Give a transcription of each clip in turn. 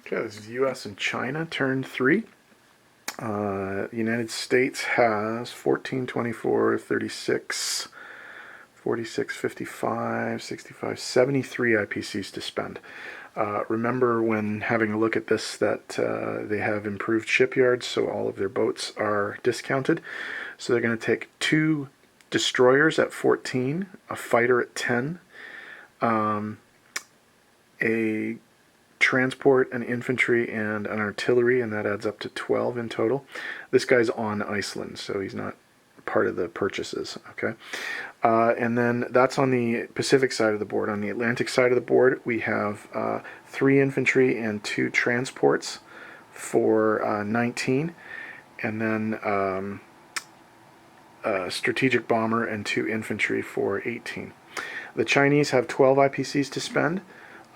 Okay, this is U.S. and China, turn 3. The United States has 14, 24, 36, 46, 55, 65, 73 IPCs to spend. Remember when having a look at this that they have improved shipyards, so all of their boats are discounted. So they're going to take 2 destroyers at 14, a fighter at 10, a transport, an infantry, and an artillery, and that adds up to 12 in total. This guy's on Iceland, so he's not part of the purchases, okay? And then that's on the Pacific side of the board. On the Atlantic side of the board, we have 3 infantry and 2 transports for 19, and then a strategic bomber and 2 infantry for 18. The Chinese have 12 IPCs to spend.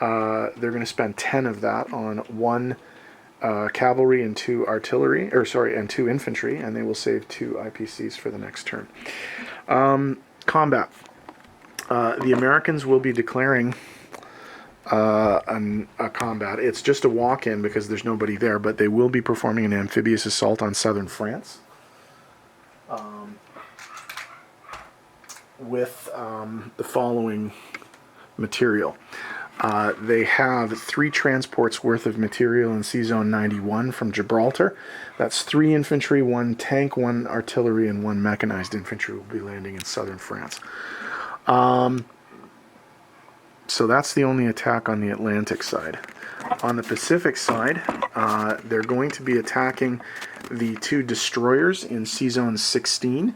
They're going to spend 10 of that on 1 cavalry and 2 artillery, and 2 infantry, and they will save 2 IPCs for the next turn. Combat. The Americans will be declaring a combat. It's just a walk-in because there's nobody there, but they will be performing an amphibious assault on southern France with the following material. They have 3 transports worth of material in C-Zone 91 from Gibraltar. That's 3 infantry, 1 tank, 1 artillery, and 1 mechanized infantry will be landing in southern France. So that's the only attack on the Atlantic side. On the Pacific side, they're going to be attacking the 2 destroyers in C-Zone 16,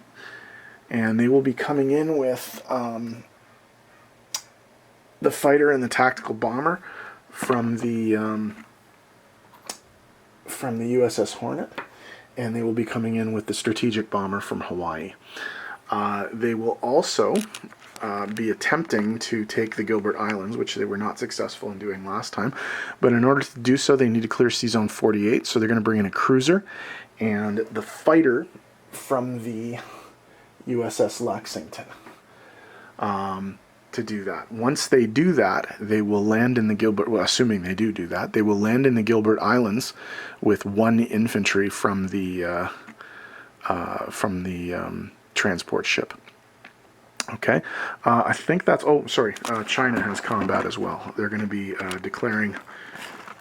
and they will be coming in with the fighter and the tactical bomber from the USS Hornet, and they will be coming in with the strategic bomber from Hawaii. They will also be attempting to take the Gilbert Islands, which they were not successful in doing last time. But in order to do so, they need to clear C-Zone 48, so they're going to bring in a cruiser and the fighter from the USS Lexington to do that. Once they do that, they will land in the Gilbert, well, assuming they do that, they will land in the Gilbert Islands with 1 infantry from the transport ship. Okay, I think that's, China has combat as well. They're going to be declaring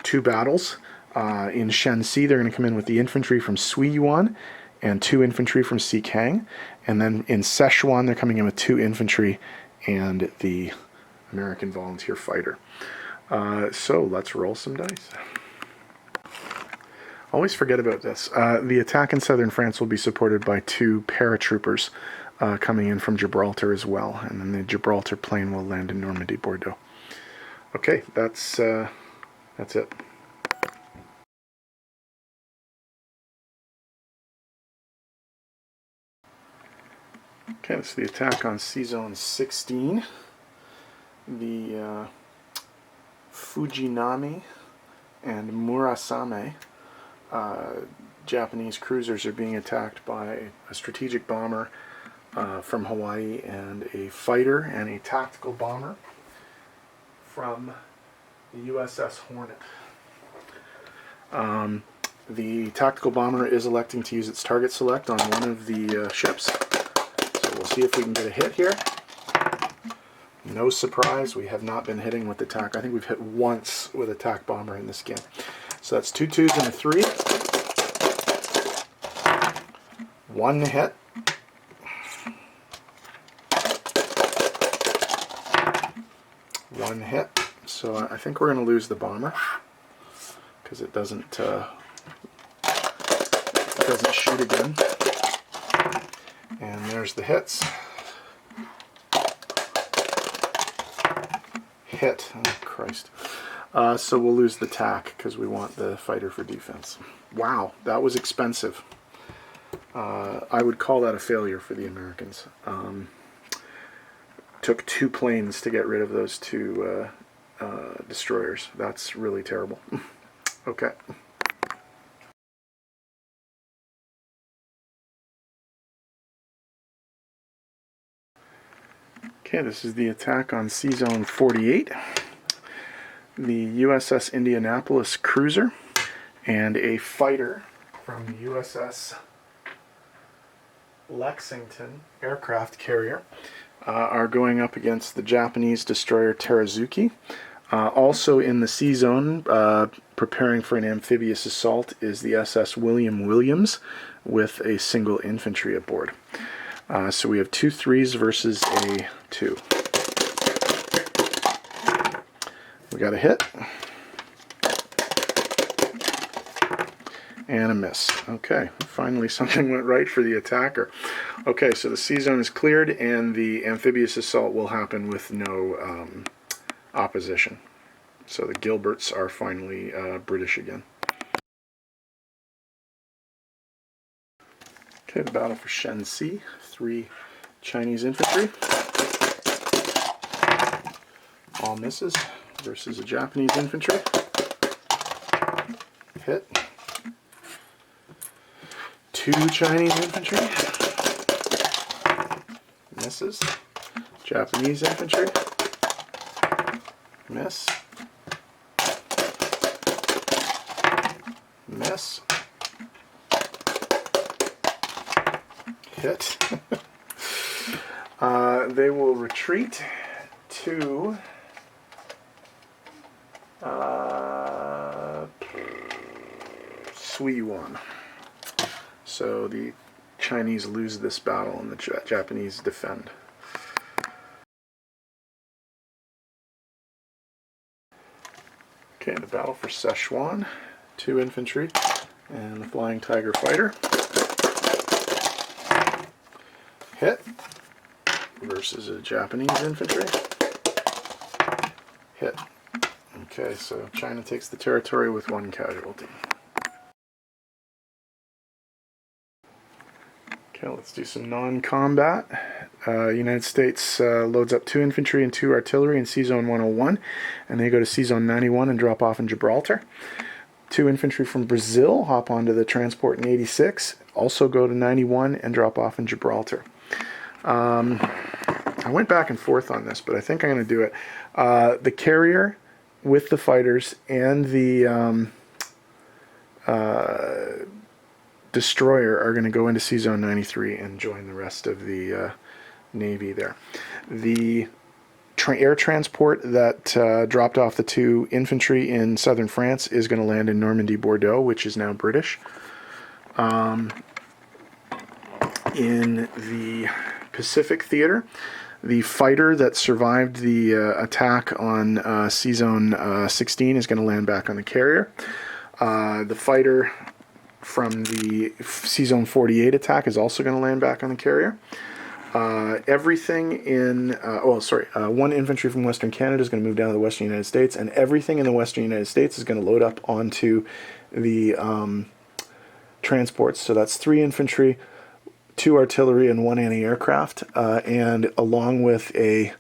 2 battles. In Shenxi, they're going to come in with the infantry from Suiyuan and 2 infantry from Xikang. And then in Sichuan, they're coming in with 2 infantry and the American volunteer fighter. So let's roll some dice. Always forget about this. The attack in southern France will be supported by 2 paratroopers coming in from Gibraltar as well, and then the Gibraltar plane will land in Normandy, Bordeaux. Okay, that's it. Okay, this is the attack on C-Zone 16. The Fujinami and Murasame Japanese cruisers are being attacked by a strategic bomber from Hawaii and a fighter and a tactical bomber from the USS Hornet. The tactical bomber is electing to use its target select on one of the ships. So we'll see if we can get a hit here. No surprise, we have not been hitting with the TAC. I think we've hit once with a TAC bomber in this game. So that's 2 2s and a 3. 1 hit. 1 hit. So I think we're going to lose the bomber because it doesn't shoot again. And there's the hits. Hit. Oh, Christ. So we'll lose the TAC because we want the fighter for defense. Wow, that was expensive. I would call that a failure for the Americans. Took 2 planes to get rid of those 2 destroyers. That's really terrible. Okay. Okay, this is the attack on C-Zone 48. the USS Indianapolis cruiser, and a fighter from the USS Lexington aircraft carrier are going up against the Japanese destroyer Terazuki. Also in the sea zone, preparing for an amphibious assault, is the SS William Williams with a single infantry aboard. So we have 2 3s versus a 2. We got a hit. And a miss. Okay, finally something went right for the attacker. Okay, so the sea zone is cleared and the amphibious assault will happen with no opposition. So the Gilberts are finally British again. Okay, the battle for Shenxi. 3 Chinese infantry. All misses versus a Japanese infantry. Hit. 2 Chinese infantry. Misses. Japanese infantry. Miss. Miss. Hit. They will retreat to Suiyuan. So the Chinese lose this battle and the Japanese defend. Okay, the battle for Szechuan. 2 infantry and the Flying Tiger fighter. Hit versus a Japanese infantry. Hit. Okay, so China takes the territory with 1 casualty. Okay, let's do some non-combat. United States loads up 2 infantry and 2 artillery in Sea Zone 101, and they go to Sea Zone 91 and drop off in Gibraltar. 2 infantry from Brazil hop onto the transport in 86, also go to 91 and drop off in Gibraltar. I went back and forth on this, but I think I'm going to do it. The carrier with the fighters and the destroyer are going to go into Sea Zone 93 and join the rest of the Navy there. The air transport that dropped off the 2 infantry in southern France is going to land in Normandy, Bordeaux, which is now British. In the Pacific theater, the fighter that survived the attack on Sea Zone 16 is going to land back on the carrier. The fighter from the Sea Zone 48 attack is also going to land back on the carrier. Everything in, 1 infantry from Western Canada is going to move down to the Western United States, and everything in the Western United States is going to load up onto the transports. So that's 3 infantry, 2 artillery, and 1 anti-aircraft, and along with a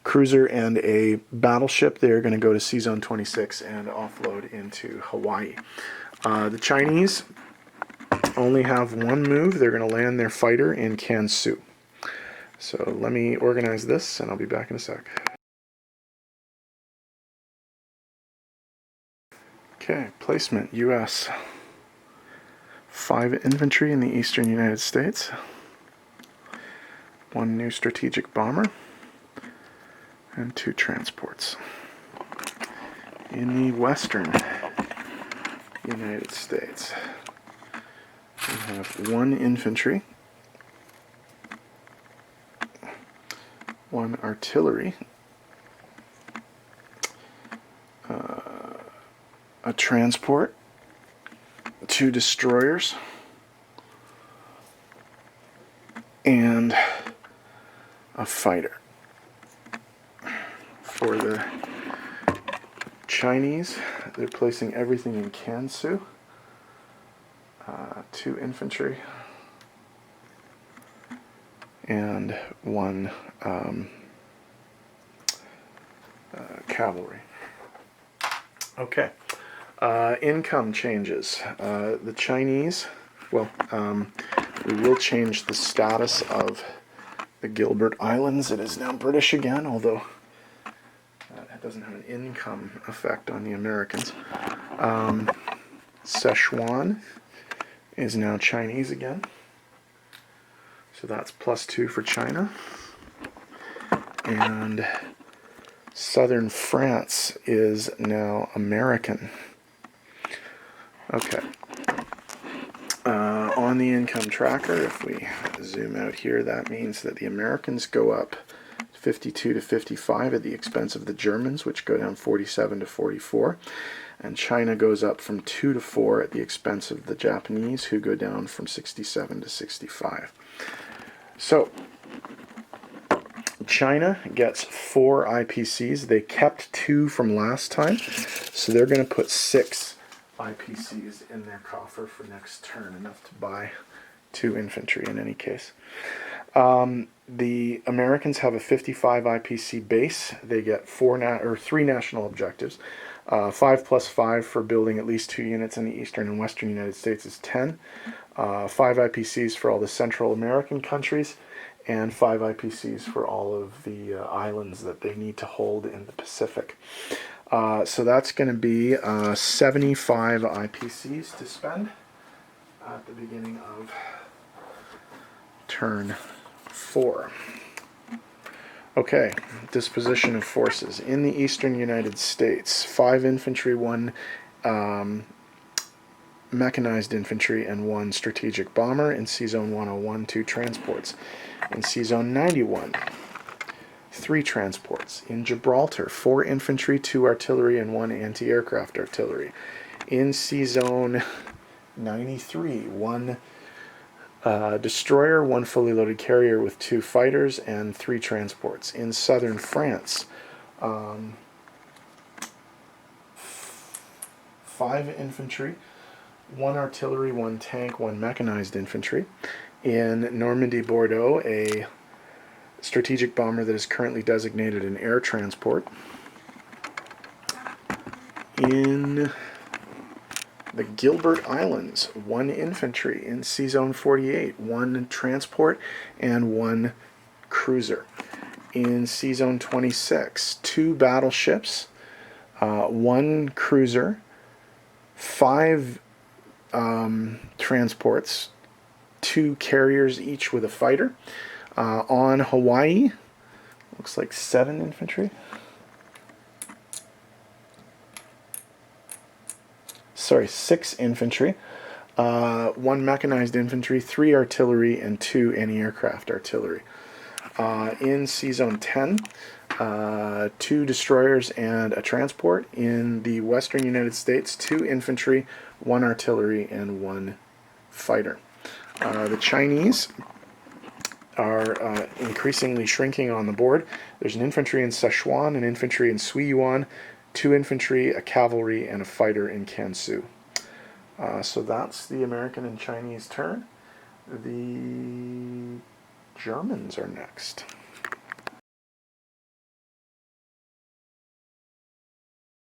cruiser and a battleship, they're going to go to Sea Zone 26 and offload into Hawaii. The Chinese only have 1 move. They're going to land their fighter in Kansu. So let me organize this, and I'll be back in a sec. Okay, placement, U.S. 5 infantry in the eastern United States. 1 new strategic bomber. And 2 transports. In the western United States, we have 1 infantry, 1 artillery, a transport, 2 destroyers, and a fighter. For the Chinese, they're placing everything in Kansu. 2 infantry and 1 cavalry. Okay. Income changes. The Chinese, we will change the status of the Gilbert Islands. It is now British again, although That doesn't have an income effect on the Americans. Sichuan is now Chinese again. So that's +2 for China. And southern France is now American. Okay. On the income tracker, if we zoom out here, that means that the Americans go up 52 to 55 at the expense of the Germans, which go down 47 to 44. And China goes up from 2 to 4 at the expense of the Japanese, who go down from 67 to 65. So China gets 4 IPCs. They kept 2 from last time, so they're going to put 6 IPCs in their coffer for next turn, enough to buy 2 infantry in any case. The Americans have a 55 IPC base. They get 3 national objectives. 5 plus 5 for building at least 2 units in the eastern and western United States is 10. 5 IPCs for all the Central American countries, and 5 IPCs for all of the islands that they need to hold in the Pacific. So that's going to be 75 IPCs to spend at the beginning of turn 4. Okay, disposition of forces. In the eastern United States, 5 infantry, 1 mechanized infantry, and 1 strategic bomber. In C-Zone 101, 2 transports. In C-Zone 91, 3 transports. In Gibraltar, 4 infantry, 2 artillery, and 1 anti-aircraft artillery. In C-Zone 93, 1 destroyer, 1 fully loaded carrier with 2 fighters, and 3 transports. In southern France, 5 infantry, 1 artillery, 1 tank, 1 mechanized infantry. In Normandy, Bordeaux, a strategic bomber that is currently designated an air transport. In the Gilbert Islands, 1 infantry. In C-Zone 48, 1 transport and 1 cruiser. In C-Zone 26, 2 battleships, 1 cruiser, 5 transports, 2 carriers each with a fighter. On Hawaii, looks like 7 infantry. Sorry, 6 infantry, 1 mechanized infantry, 3 artillery, and 2 anti-aircraft artillery. In C-Zone 10, 2 destroyers and a transport. In the western United States, 2 infantry, 1 artillery, and 1 fighter. The Chinese are increasingly shrinking on the board. There's an infantry in Sichuan, an infantry in Suiyuan, 2 infantry, a cavalry, and a fighter in Kansu. So that's the American and Chinese turn. The Germans are next.